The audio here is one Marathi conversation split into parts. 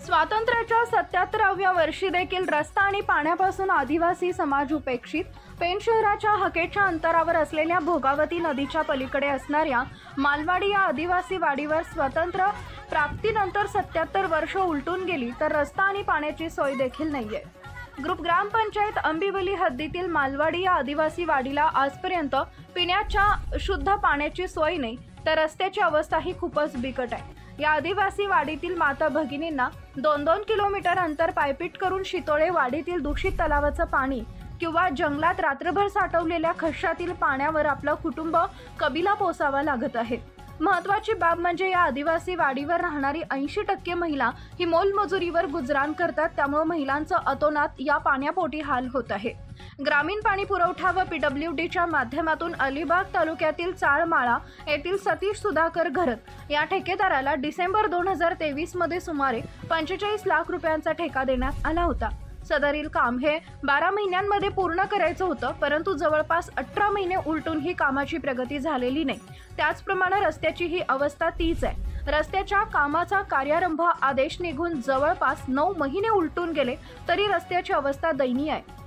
स्वातंत्र्याच्या 77व्या वर्षी देखील रस्ता आणि पाण्यापासून आदिवासी समाज उपेक्षित। पेण शहराच्या हकेच्या अंतरावर असलेल्या भोगावती नदीच्या पलीकडे असणाऱ्या मालवाडी या आदिवासी वाडीवर स्वातंत्र्य प्राप्तीनंतर 77 वर्ष उलटून गेली तर रस्ता आणि पाण्याची सोय देखील नाहीये। ग्रुप ग्रामपंचायत अंबिवली हद्दीतील मालवाडी या आदिवासी वाडीला आजपर्यंत पिण्याच्या शुद्ध पाण्याची सोय नाही तर रस्त्याची अवस्थाही खूपच बिकट आहे। या आदिवासी वाडीतील माता भगिनींना 2-2 किलोमीटर अंतर पायपीट करून शितोळे वाडीतील दूषित तलावाचं पाणी किंवा जंगलात रात्रभर साठवलेल्या खशातील पाण्यावर आपलं कुटुंब कबिला पोसावा लागत आहे। महत्त्वाची बाब म्हणजे या आदिवासी वाडीवर राहणारी 80% महिला ही मोलमजुरीवर गुजराण करतात, त्यामुळे महिलांचं अतोनात या पाण्यापोटी हाल होत आहे। ग्रामीण पाणी पुरवठा व PWDच्या माध्यमातून अलिबाग तालुक्यातील चाळमाळा येथील सतीश सुधाकर घरत या ठेकेदाराला डिसेंबर 2023 मध्ये सुमारे 45 लाख रुपयांचा ठेका देण्यात आला होता। सदरील काम हे 12 महिन्यांमध्ये पूर्ण करायचं होतं, परंतु जवळपास 18 महिने उलटून ही कामाची प्रगती झालेली नाही। त्याचप्रमाणे रस्त्याची ही अवस्था तीच आहे। रस्त्याच्या कामाचा कार्यारंभ आदेश निघून जवळपास 9 महिने उलटून गेले तरी रस्त्याची अवस्था दयनीय आहे।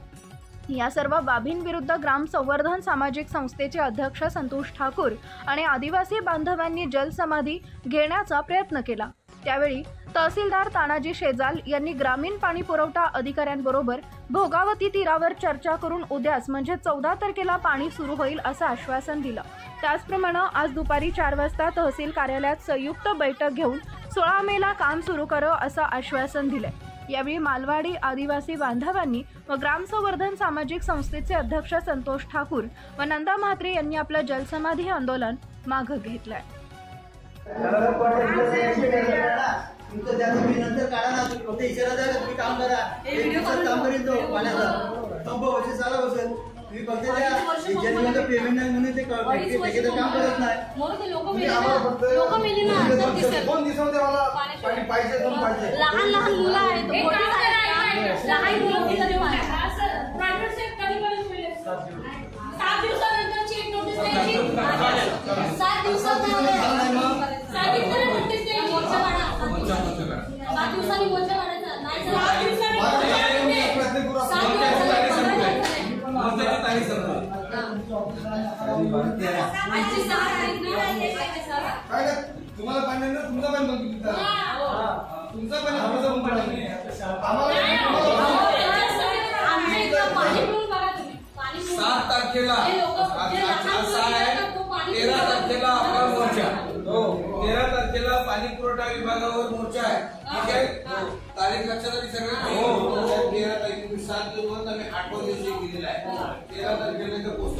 या सर्व बाबींविरुद्ध ग्राम संवर्धन सामाजिक संस्थेचे अध्यक्ष संतोष ठाकूर आणि आदिवासी बांधवांनी जलसमाधी घेण्याचा प्रयत्न केला। त्यावेळी तहसीलदार तानाजी शेजाल यांनी ग्रामीण पाणी पुरवठा अधिकाऱ्यांबरोबर भोगावती तीरावर चर्चा करून उद्याच म्हणजे 14 तारखेला पाणी सुरू होईल असं आश्वासन दिलं। त्याचप्रमाणे आज दुपारी 4 वाजता तहसील कार्यालयात संयुक्त बैठक घेऊन 16 मेला काम सुरू करू असं आश्वासन दिले। यावेळी मालवाडी आदिवासी बांधवांनी व ग्राम संवर्धन सामाजिक संस्थेचे अध्यक्ष संतोष ठाकूर व नंदा म्हात्रे यांनी आपलं जलसमाधी आंदोलन मागे घेतलंय। लहान लहान मुलं आहेत, लहान दिवसानंतरची एक नोटीस द्यायची, 7 दिवसांनी मोर्चा काढा, 7 दिवसांनी मोर्चा काढायचा नाही, 7 दिवसांनी तुम्हाला पाणी ना तुमचा पण तुमचा पण आमच्या इथं पाणी पिऊन बघा तुम्ही, 7 तारखेला 13 तारखेला आपला मोर्चा, 13 तारखेला पाणी पुरवठा विभागावर मोर्चा आहे, ठीक आहे। तारीख लक्षात आली सगळ्यांची? 13 तारखेला 7 दिवस आम्ही 8 दिवशी दिलेला आहे, 13 तारखेला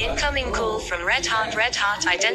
Incoming call from Red Heart Identity